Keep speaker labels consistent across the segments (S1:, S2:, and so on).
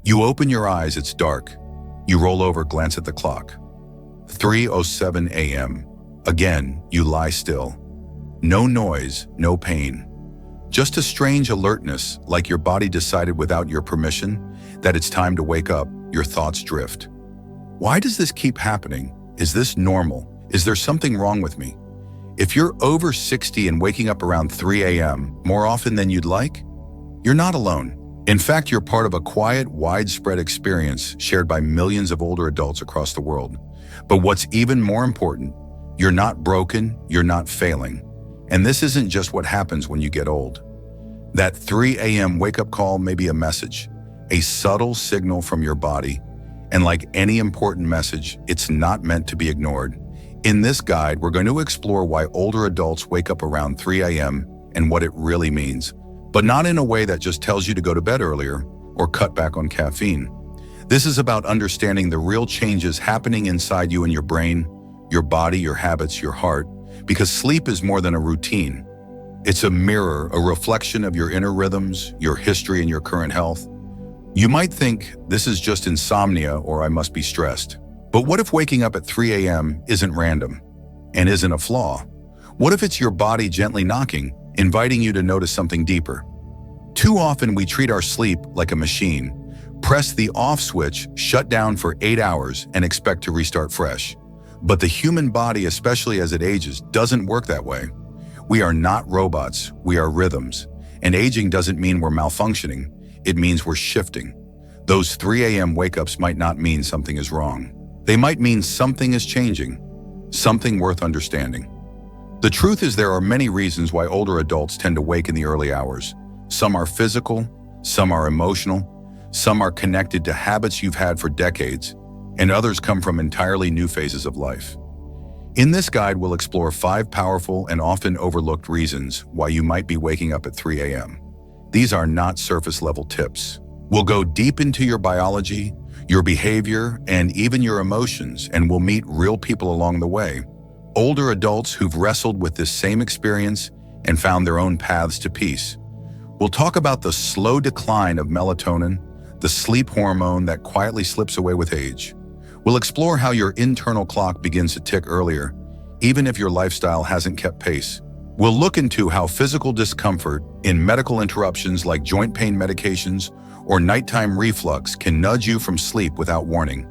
S1: You open your eyes, it's dark. You roll over, glance at the clock. 3:07 a.m. Again, you lie still. No noise, no pain. Just a strange alertness, like your body decided without your permission that it's time to wake up. Your thoughts drift. Why does this keep happening? Is this normal? Is there something wrong with me? If you're over 60 and waking up around 3 a.m. more often than you'd like, you're not alone. In fact, you're part of a quiet, widespread experience shared by millions of older adults across the world. But what's even more important, you're not broken, you're not failing. And this isn't just what happens when you get old. That 3 a.m. wake-up call may be a message, a subtle signal from your body. And like any important message, it's not meant to be ignored. In this guide, we're going to explore why older adults wake up around 3 a.m. and what it really means, but not in a way that just tells you to go to bed earlier or cut back on caffeine. This is about understanding the real changes happening inside you and your brain, your body, your habits, your heart, because sleep is more than a routine. It's a mirror, a reflection of your inner rhythms, your history, and your current health. You might think this is just insomnia or I must be stressed. But what if waking up at 3 a.m. isn't random and isn't a flaw? What if it's your body gently knocking, inviting you to notice something deeper? Too often we treat our sleep like a machine, press the off switch, shut down for 8 hours, and expect to restart fresh. But the human body, especially as it ages, doesn't work that way. We are not robots, we are rhythms. And aging doesn't mean we're malfunctioning, it means we're shifting. Those 3 a.m. wake-ups might not mean something is wrong. They might mean something is changing, something worth understanding. The truth is there are many reasons why older adults tend to wake in the early hours. Some are physical, some are emotional, some are connected to habits you've had for decades, and others come from entirely new phases of life. In this guide, we'll explore 5 powerful and often overlooked reasons why you might be waking up at 3 a.m. These are not surface-level tips. We'll go deep into your biology, your behavior, and even your emotions, and we'll meet real people along the way. Older adults who've wrestled with this same experience and found their own paths to peace. We'll talk about the slow decline of melatonin, the sleep hormone that quietly slips away with age. We'll explore how your internal clock begins to tick earlier, even if your lifestyle hasn't kept pace. We'll look into how physical discomfort in medical interruptions like joint pain medications or nighttime reflux can nudge you from sleep without warning.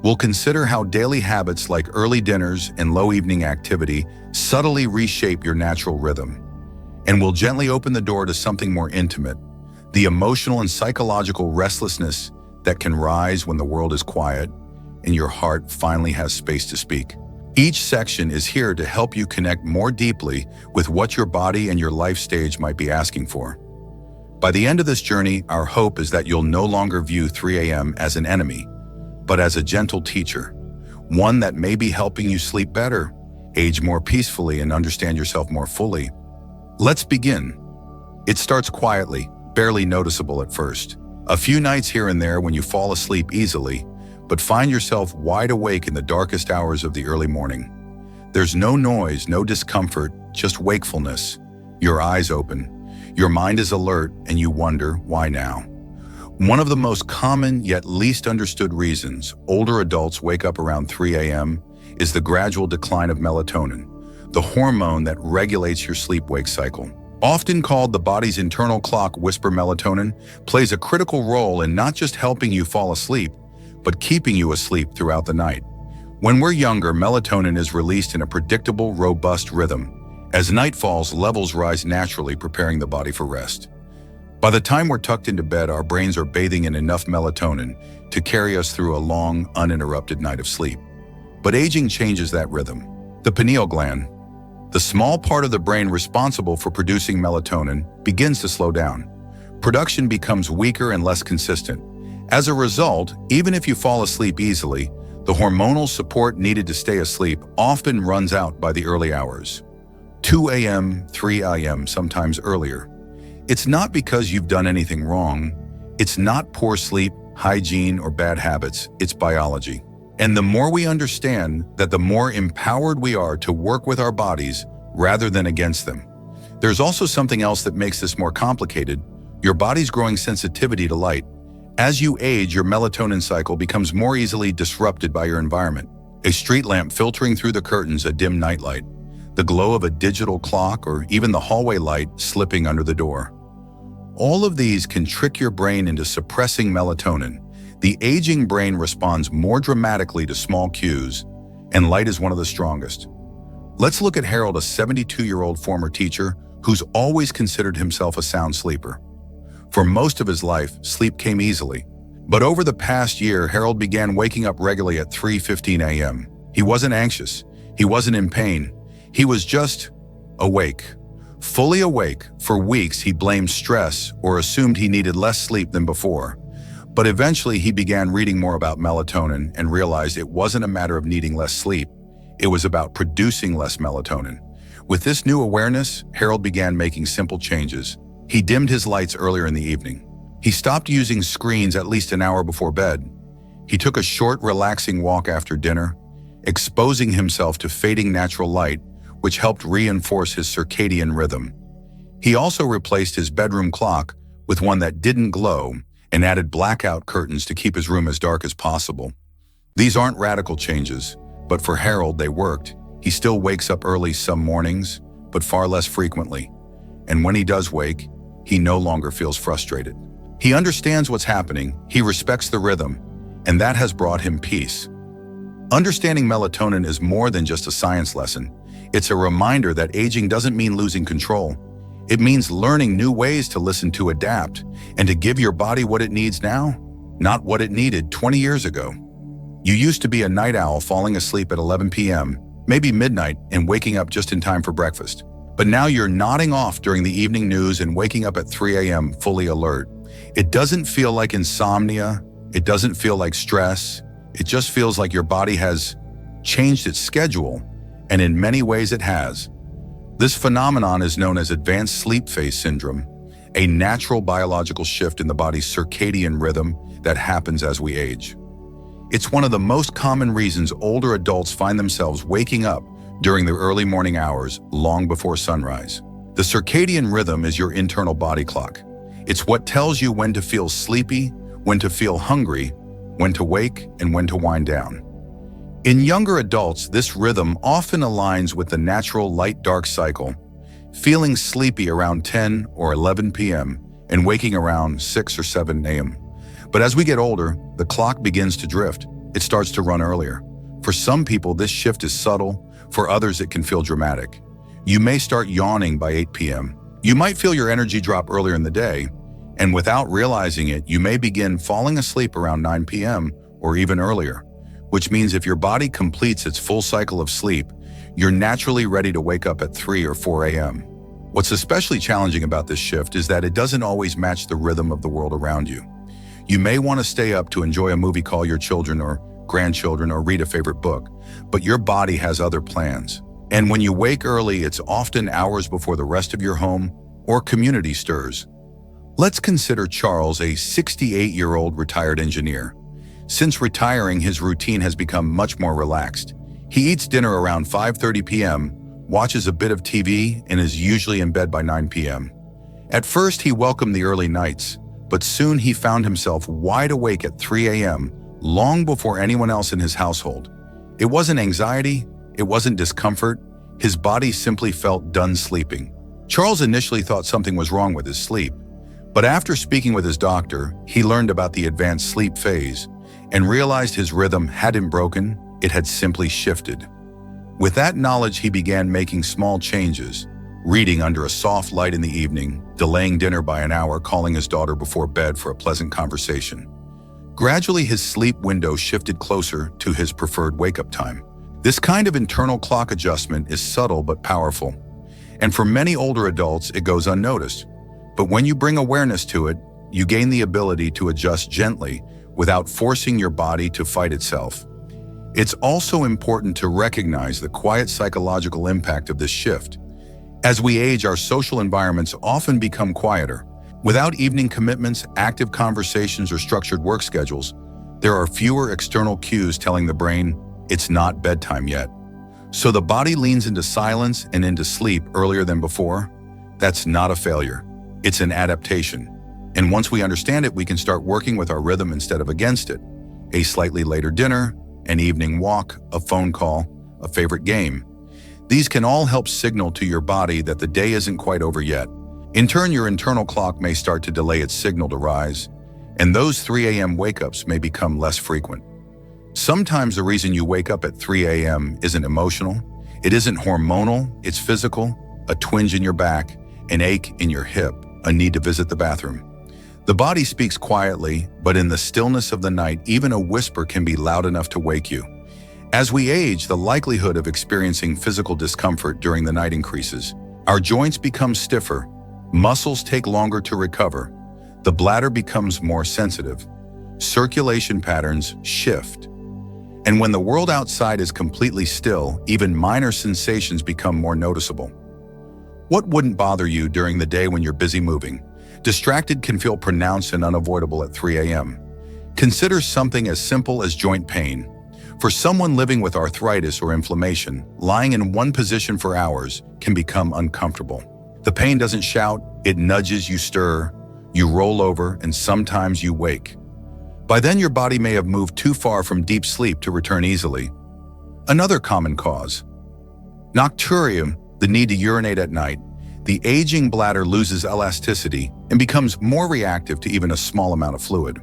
S1: We'll consider how daily habits like early dinners and low evening activity subtly reshape your natural rhythm. And we'll gently open the door to something more intimate, the emotional and psychological restlessness that can rise when the world is quiet and your heart finally has space to speak. Each section is here to help you connect more deeply with what your body and your life stage might be asking for. By the end of this journey, our hope is that you'll no longer view 3 a.m. as an enemy, but as a gentle teacher, one that may be helping you sleep better, age more peacefully, and understand yourself more fully. Let's begin. It starts quietly, barely noticeable at first. A few nights here and there when you fall asleep easily, but find yourself wide awake in the darkest hours of the early morning. There's no noise, no discomfort, just wakefulness. Your eyes open. Your mind is alert, and you wonder, why now? One of the most common yet least understood reasons older adults wake up around 3 a.m. is the gradual decline of melatonin, the hormone that regulates your sleep-wake cycle. Often called the body's internal clock, whisper melatonin plays a critical role in not just helping you fall asleep, but keeping you asleep throughout the night. When we're younger, melatonin is released in a predictable, robust rhythm. As night falls, levels rise naturally, preparing the body for rest. By the time we're tucked into bed, our brains are bathing in enough melatonin to carry us through a long, uninterrupted night of sleep. But aging changes that rhythm. The pineal gland, the small part of the brain responsible for producing melatonin, begins to slow down. Production becomes weaker and less consistent. As a result, even if you fall asleep easily, the hormonal support needed to stay asleep often runs out by the early hours. 2 a.m., 3 a.m., sometimes earlier. It's not because you've done anything wrong. It's not poor sleep, hygiene, or bad habits. It's biology. And the more we understand that, the more empowered we are to work with our bodies rather than against them. There's also something else that makes this more complicated. Your body's growing sensitivity to light. As you age, your melatonin cycle becomes more easily disrupted by your environment. A street lamp filtering through the curtains, a dim nightlight, the glow of a digital clock, or even the hallway light slipping under the door. All of these can trick your brain into suppressing melatonin. The aging brain responds more dramatically to small cues, and light is one of the strongest. Let's look at Harold, a 72-year-old former teacher who's always considered himself a sound sleeper. For most of his life, sleep came easily. But over the past year, Harold began waking up regularly at 3:15 a.m. He wasn't anxious. He wasn't in pain. He was just awake. Fully awake. For weeks, he blamed stress or assumed he needed less sleep than before. But eventually, he began reading more about melatonin and realized it wasn't a matter of needing less sleep. It was about producing less melatonin. With this new awareness, Harold began making simple changes. He dimmed his lights earlier in the evening. He stopped using screens at least an hour before bed. He took a short, relaxing walk after dinner, exposing himself to fading natural light, which helped reinforce his circadian rhythm. He also replaced his bedroom clock with one that didn't glow and added blackout curtains to keep his room as dark as possible. These aren't radical changes, but for Harold, they worked. He still wakes up early some mornings, but far less frequently. And when he does wake, he no longer feels frustrated. He understands what's happening, he respects the rhythm, and that has brought him peace. Understanding melatonin is more than just a science lesson. It's a reminder that aging doesn't mean losing control. It means learning new ways to listen, to adapt, and to give your body what it needs now, not what it needed 20 years ago. You used to be a night owl, falling asleep at 11 p.m., maybe midnight, and waking up just in time for breakfast. But now you're nodding off during the evening news and waking up at 3 a.m. fully alert. It doesn't feel like insomnia. It doesn't feel like stress. It just feels like your body has changed its schedule, and in many ways it has. This phenomenon is known as advanced sleep phase syndrome, a natural biological shift in the body's circadian rhythm that happens as we age. It's one of the most common reasons older adults find themselves waking up during the early morning hours, long before sunrise. The circadian rhythm is your internal body clock. It's what tells you when to feel sleepy, when to feel hungry, when to wake, and when to wind down. In younger adults, this rhythm often aligns with the natural light-dark cycle, feeling sleepy around 10 or 11 p.m. and waking around 6 or 7 a.m. But as we get older, the clock begins to drift. It starts to run earlier. For some people, this shift is subtle. For others, it can feel dramatic. You may start yawning by 8 p.m. You might feel your energy drop earlier in the day, and without realizing it, you may begin falling asleep around 9 p.m. or even earlier, which means if your body completes its full cycle of sleep, you're naturally ready to wake up at 3 or 4 a.m. What's especially challenging about this shift is that it doesn't always match the rhythm of the world around you. You may want to stay up to enjoy a movie, call your children or grandchildren, or read a favorite book, but your body has other plans. And when you wake early, it's often hours before the rest of your home or community stirs. Let's consider Charles, a 68-year-old retired engineer. Since retiring, his routine has become much more relaxed. He eats dinner around 5:30 p.m., watches a bit of TV, and is usually in bed by 9 p.m. At first, he welcomed the early nights, but soon he found himself wide awake at 3 a.m., long before anyone else in his household. It wasn't anxiety, it wasn't discomfort, his body simply felt done sleeping. Charles initially thought something was wrong with his sleep, but after speaking with his doctor, he learned about the advanced sleep phase and realized his rhythm hadn't broken, it had simply shifted. With that knowledge, he began making small changes, reading under a soft light in the evening, delaying dinner by an hour, calling his daughter before bed for a pleasant conversation. Gradually, his sleep window shifted closer to his preferred wake-up time. This kind of internal clock adjustment is subtle but powerful, and for many older adults, it goes unnoticed. But when you bring awareness to it, you gain the ability to adjust gently without forcing your body to fight itself. It's also important to recognize the quiet psychological impact of this shift. As we age, our social environments often become quieter. Without evening commitments, active conversations, or structured work schedules, there are fewer external cues telling the brain it's not bedtime yet. So the body leans into silence and into sleep earlier than before. That's not a failure. It's an adaptation. And once we understand it, we can start working with our rhythm instead of against it. A slightly later dinner, an evening walk, a phone call, a favorite game. These can all help signal to your body that the day isn't quite over yet. In turn, your internal clock may start to delay its signal to rise, and those 3 a.m. wake-ups may become less frequent. Sometimes the reason you wake up at 3 a.m. isn't emotional, it isn't hormonal, it's physical, a twinge in your back, an ache in your hip, a need to visit the bathroom. The body speaks quietly, but in the stillness of the night, even a whisper can be loud enough to wake you. As we age, the likelihood of experiencing physical discomfort during the night increases. Our joints become stiffer, muscles take longer to recover, the bladder becomes more sensitive, circulation patterns shift. And when the world outside is completely still, even minor sensations become more noticeable. What wouldn't bother you during the day when you're busy moving? Distracted can feel pronounced and unavoidable at 3 a.m. Consider something as simple as joint pain. For someone living with arthritis or inflammation, lying in one position for hours can become uncomfortable. The pain doesn't shout, it nudges, you stir, you roll over, and sometimes you wake. By then, your body may have moved too far from deep sleep to return easily. Another common cause. Nocturium, the need to urinate at night. The aging bladder loses elasticity and becomes more reactive to even a small amount of fluid.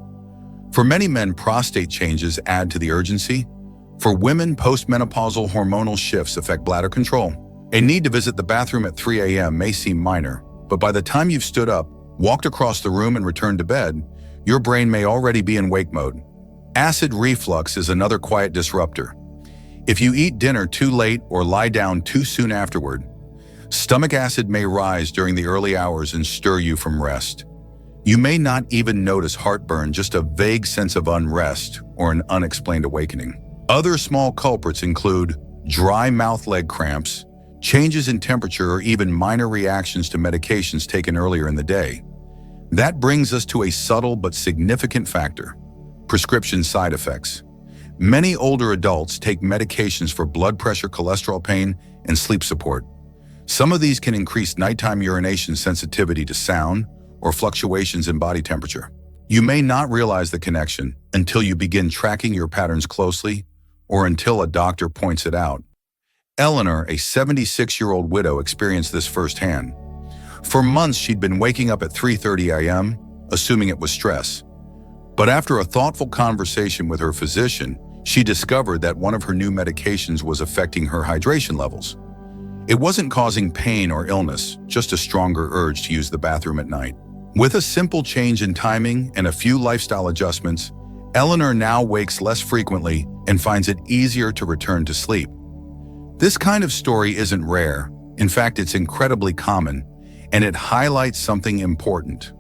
S1: For many men, prostate changes add to the urgency. For women, postmenopausal hormonal shifts affect bladder control. A need to visit the bathroom at 3 a.m. may seem minor, but by the time you've stood up, walked across the room, and returned to bed, your brain may already be in wake mode. Acid reflux is another quiet disruptor. If you eat dinner too late or lie down too soon afterward, stomach acid may rise during the early hours and stir you from rest. You may not even notice heartburn, just a vague sense of unrest or an unexplained awakening. Other small culprits include dry mouth, leg cramps, changes in temperature, or even minor reactions to medications taken earlier in the day. That brings us to a subtle but significant factor: prescription side effects. Many older adults take medications for blood pressure, cholesterol, pain, and sleep support. Some of these can increase nighttime urination sensitivity to sound or fluctuations in body temperature. You may not realize the connection until you begin tracking your patterns closely or until a doctor points it out. Eleanor, a 76-year-old widow, experienced this firsthand. For months, she'd been waking up at 3:30 a.m., assuming it was stress. But after a thoughtful conversation with her physician, she discovered that one of her new medications was affecting her hydration levels. It wasn't causing pain or illness, just a stronger urge to use the bathroom at night. With a simple change in timing and a few lifestyle adjustments, Eleanor now wakes less frequently and finds it easier to return to sleep. This kind of story isn't rare. In fact, it's incredibly common, and it highlights something important.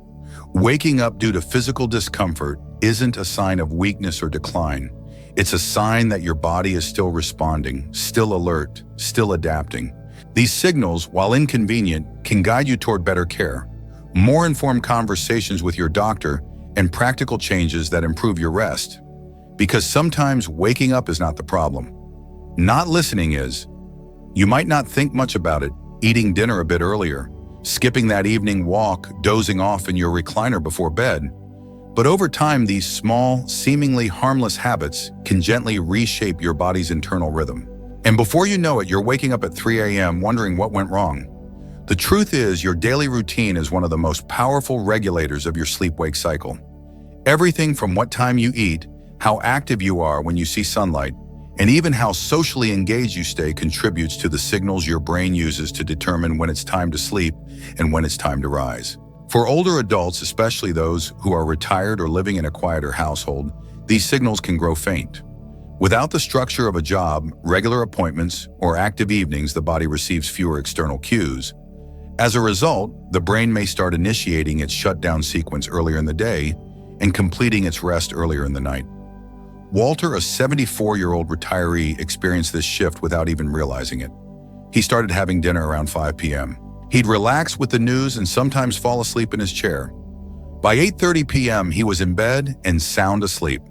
S1: Waking up due to physical discomfort isn't a sign of weakness or decline. It's a sign that your body is still responding, still alert, still adapting. These signals, while inconvenient, can guide you toward better care, more informed conversations with your doctor, and practical changes that improve your rest. Because sometimes waking up is not the problem. Not listening is. You might not think much about it, eating dinner a bit earlier, skipping that evening walk, dozing off in your recliner before bed. But over time, these small, seemingly harmless habits can gently reshape your body's internal rhythm. And before you know it, you're waking up at 3 a.m. wondering what went wrong. The truth is, your daily routine is one of the most powerful regulators of your sleep-wake cycle. Everything from what time you eat, how active you are when you see sunlight, and even how socially engaged you stay contributes to the signals your brain uses to determine when it's time to sleep and when it's time to rise. For older adults, especially those who are retired or living in a quieter household, these signals can grow faint. Without the structure of a job, regular appointments, or active evenings, the body receives fewer external cues. As a result, the brain may start initiating its shutdown sequence earlier in the day and completing its rest earlier in the night. Walter, a 74-year-old retiree, experienced this shift without even realizing it. He started having dinner around 5 p.m. He'd relax with the news and sometimes fall asleep in his chair. By 8:30 p.m., he was in bed and sound asleep.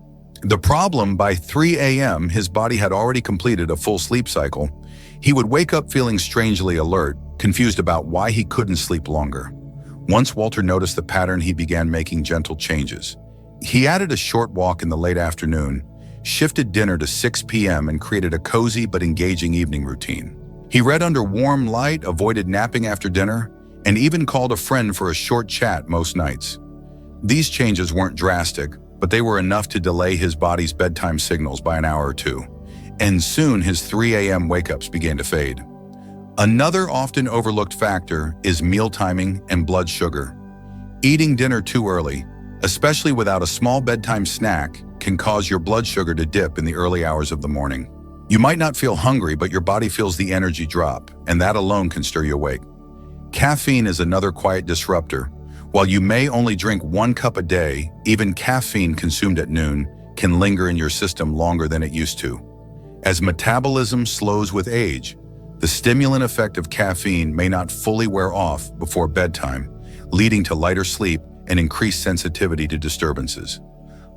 S1: The problem, by 3 a.m., his body had already completed a full sleep cycle. He would wake up feeling strangely alert, confused about why he couldn't sleep longer. Once Walter noticed the pattern, he began making gentle changes. He added a short walk in the late afternoon, shifted dinner to 6 p.m., and created a cozy but engaging evening routine. He read under warm light, avoided napping after dinner, and even called a friend for a short chat most nights. These changes weren't drastic, but they were enough to delay his body's bedtime signals by an hour or two, and soon his 3 a.m. wake-ups began to fade. Another often overlooked factor is meal timing and blood sugar. Eating dinner too early, especially without a small bedtime snack, can cause your blood sugar to dip in the early hours of the morning. You might not feel hungry, but your body feels the energy drop, and that alone can stir you awake. Caffeine is another quiet disruptor. While you may only drink 1 cup a day, even caffeine consumed at noon can linger in your system longer than it used to. As metabolism slows with age, the stimulant effect of caffeine may not fully wear off before bedtime, leading to lighter sleep and increased sensitivity to disturbances.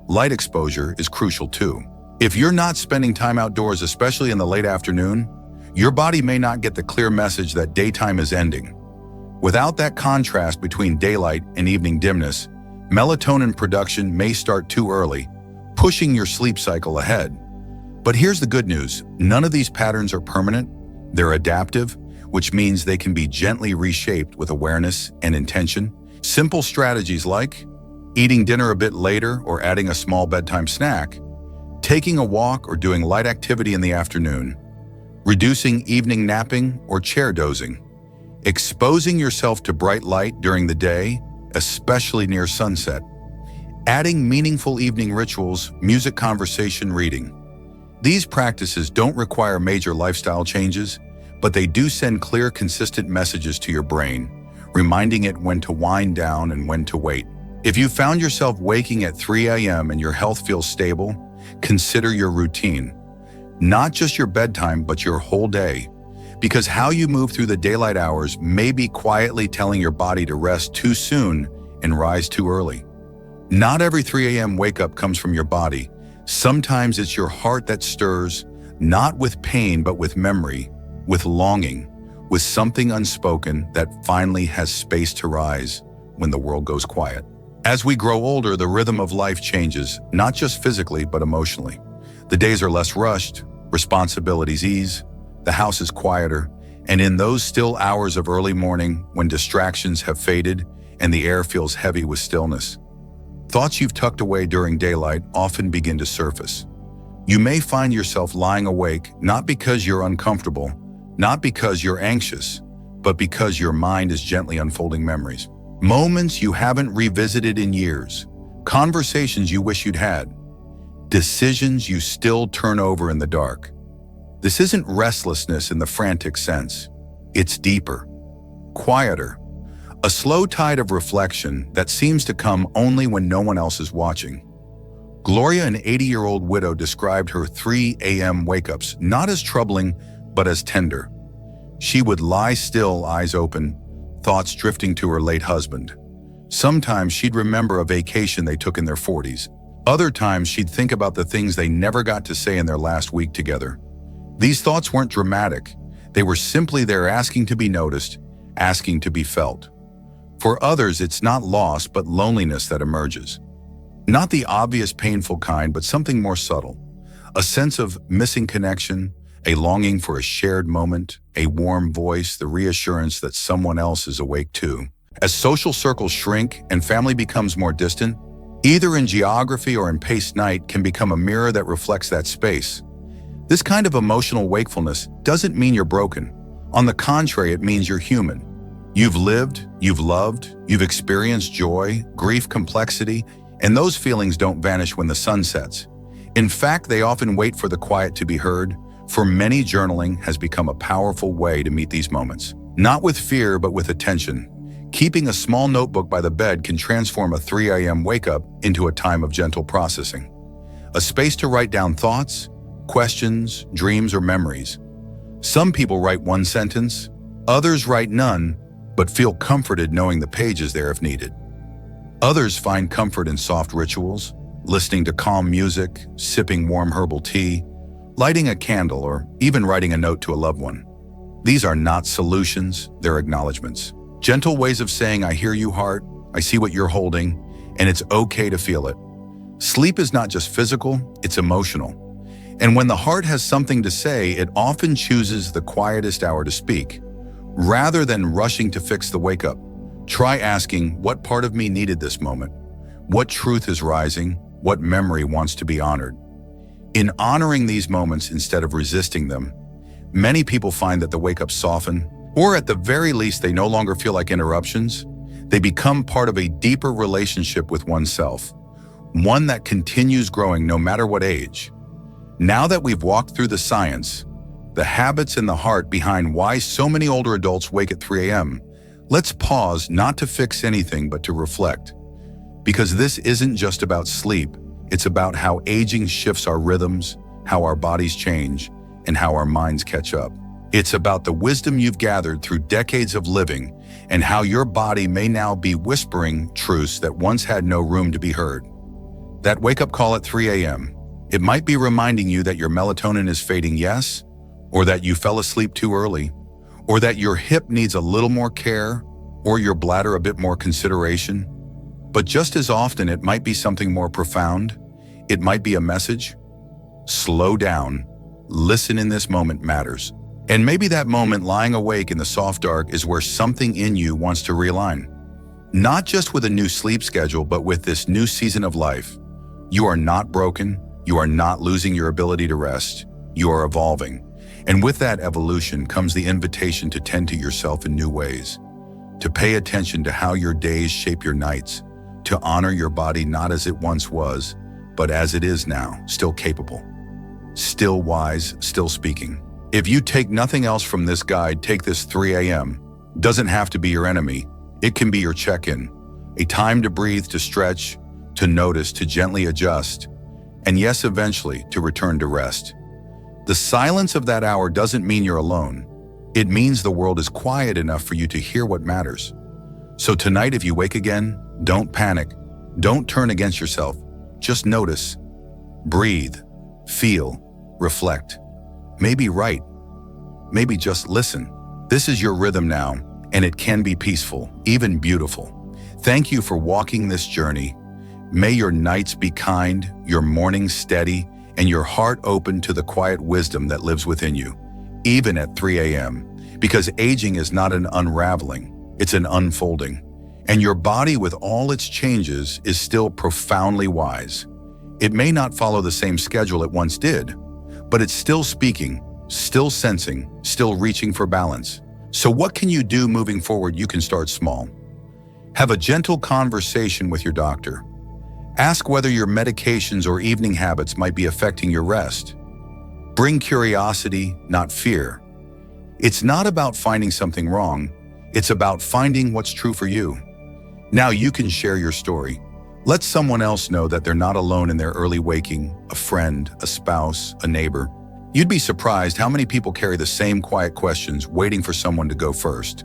S1: Light exposure is crucial too. If you're not spending time outdoors, especially in the late afternoon, your body may not get the clear message that daytime is ending. Without that contrast between daylight and evening dimness, melatonin production may start too early, pushing your sleep cycle ahead. But here's the good news: none of these patterns are permanent. They're adaptive, which means they can be gently reshaped with awareness and intention. Simple strategies like eating dinner a bit later or adding a small bedtime snack, taking a walk or doing light activity in the afternoon, reducing evening napping or chair dozing, exposing yourself to bright light during the day, especially near sunset, adding meaningful evening rituals, music, conversation, reading. These practices don't require major lifestyle changes, but they do send clear, consistent messages to your brain, reminding it when to wind down and when to wait. If you found yourself waking at 3 a.m. and your health feels stable, consider your routine. Not just your bedtime, but your whole day. Because how you move through the daylight hours may be quietly telling your body to rest too soon and rise too early. Not every 3 a.m. wake-up comes from your body. Sometimes it's your heart that stirs, not with pain, but with memory, with longing, with something unspoken that finally has space to rise when the world goes quiet. As we grow older, the rhythm of life changes, not just physically, but emotionally. The days are less rushed, responsibilities ease, the house is quieter, and in those still hours of early morning, when distractions have faded and the air feels heavy with stillness, thoughts you've tucked away during daylight often begin to surface. You may find yourself lying awake, not because you're uncomfortable, not because you're anxious, but because your mind is gently unfolding memories. Moments you haven't revisited in years, conversations you wish you'd had, decisions you still turn over in the dark. This isn't restlessness in the frantic sense. It's deeper, quieter, a slow tide of reflection that seems to come only when no one else is watching. Gloria, an 80-year-old widow, described her 3 a.m. wake-ups not as troubling, but as tender. She would lie still, eyes open, thoughts drifting to her late husband. Sometimes she'd remember a vacation they took in their 40s. Other times she'd think about the things they never got to say in their last week together. These thoughts weren't dramatic. They were simply there, asking to be noticed, asking to be felt. For others, it's not loss, but loneliness that emerges. Not the obvious painful kind, but something more subtle. A sense of missing connection, a longing for a shared moment, a warm voice, the reassurance that someone else is awake too. As social circles shrink and family becomes more distant, either in geography or in paced night can become a mirror that reflects that space. This kind of emotional wakefulness doesn't mean you're broken. On the contrary, it means you're human. You've lived, you've loved, you've experienced joy, grief, complexity, and those feelings don't vanish when the sun sets. In fact, they often wait for the quiet to be heard. For many, journaling has become a powerful way to meet these moments. Not with fear, but with attention. Keeping a small notebook by the bed can transform a 3 a.m. wake-up into a time of gentle processing. A space to write down thoughts, questions, dreams, or memories. Some people write one sentence, others write none, but feel comforted knowing the page is there if needed. Others find comfort in soft rituals, listening to calm music, sipping warm herbal tea, lighting a candle, or even writing a note to a loved one. These are not solutions, they're acknowledgments. Gentle ways of saying, I hear you, heart, I see what you're holding, and it's okay to feel it. Sleep is not just physical, it's emotional. And when the heart has something to say, it often chooses the quietest hour to speak. Rather than rushing to fix the wake-up, try asking, what part of me needed this moment? What truth is rising? What memory wants to be honored? In honoring these moments instead of resisting them, many people find that the wake-ups soften, or at the very least they no longer feel like interruptions. They become part of a deeper relationship with oneself, one that continues growing no matter what age. Now that we've walked through the science, the habits and the heart behind why so many older adults wake at 3 a.m., let's pause not to fix anything but to reflect. Because this isn't just about sleep, it's about how aging shifts our rhythms, how our bodies change, and how our minds catch up. It's about the wisdom you've gathered through decades of living and how your body may now be whispering truths that once had no room to be heard. That wake-up call at 3 a.m., it might be reminding you that your melatonin is fading, yes, or that you fell asleep too early, or that your hip needs a little more care, or your bladder a bit more consideration. But just as often, it might be something more profound. It might be a message. Slow down. Listen in this moment matters. And maybe that moment lying awake in the soft dark is where something in you wants to realign. Not just with a new sleep schedule, but with this new season of life. You are not broken. You are not losing your ability to rest. You are evolving. And with that evolution comes the invitation to tend to yourself in new ways, to pay attention to how your days shape your nights, to honor your body not as it once was, but as it is now, still capable, still wise, still speaking. If you take nothing else from this guide, take this 3 a.m. Doesn't have to be your enemy. It can be your check-in, a time to breathe, to stretch, to notice, to gently adjust, and yes, eventually, to return to rest. The silence of that hour doesn't mean you're alone. It means the world is quiet enough for you to hear what matters. So tonight, if you wake again, don't panic. Don't turn against yourself. Just notice, breathe, feel, reflect. Maybe write, maybe just listen. This is your rhythm now, and it can be peaceful, even beautiful. Thank you for walking this journey. May your nights be kind, your mornings steady, and your heart open to the quiet wisdom that lives within you, even at 3 a.m. Because aging is not an unraveling, it's an unfolding. And your body, with all its changes, is still profoundly wise. It may not follow the same schedule it once did, but it's still speaking, still sensing, still reaching for balance. So what can you do moving forward? You can start small. Have a gentle conversation with your doctor. Ask whether your medications or evening habits might be affecting your rest. Bring curiosity, not fear. It's not about finding something wrong. It's about finding what's true for you. Now you can share your story. Let someone else know that they're not alone in their early waking, a friend, a spouse, a neighbor. You'd be surprised how many people carry the same quiet questions, waiting for someone to go first.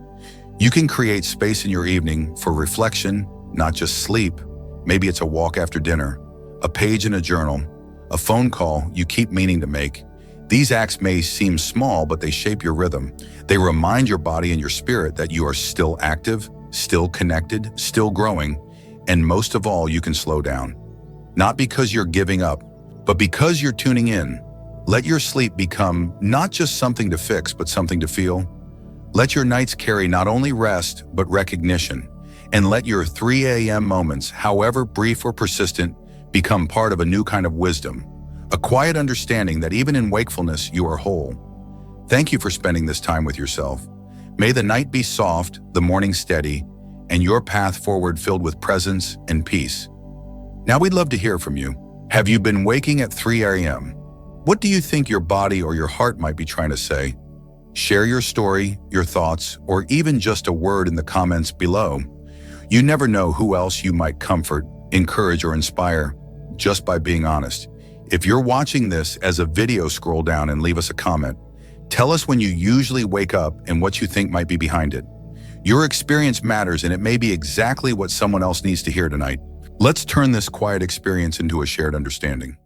S1: You can create space in your evening for reflection, not just sleep. Maybe it's a walk after dinner, a page in a journal, a phone call you keep meaning to make. These acts may seem small, but they shape your rhythm. They remind your body and your spirit that you are still active, still connected, still growing, and most of all, you can slow down. Not because you're giving up, but because you're tuning in. Let your sleep become not just something to fix, but something to feel. Let your nights carry not only rest, but recognition. And let your 3 a.m. moments, however brief or persistent, become part of a new kind of wisdom, a quiet understanding that even in wakefulness, you are whole. Thank you for spending this time with yourself. May the night be soft, the morning steady, and your path forward filled with presence and peace. Now we'd love to hear from you. Have you been waking at 3 a.m.? What do you think your body or your heart might be trying to say? Share your story, your thoughts, or even just a word in the comments below. You never know who else you might comfort, encourage, or inspire just by being honest. If you're watching this as a video, scroll down and leave us a comment. Tell us when you usually wake up and what you think might be behind it. Your experience matters, and it may be exactly what someone else needs to hear tonight. Let's turn this quiet experience into a shared understanding.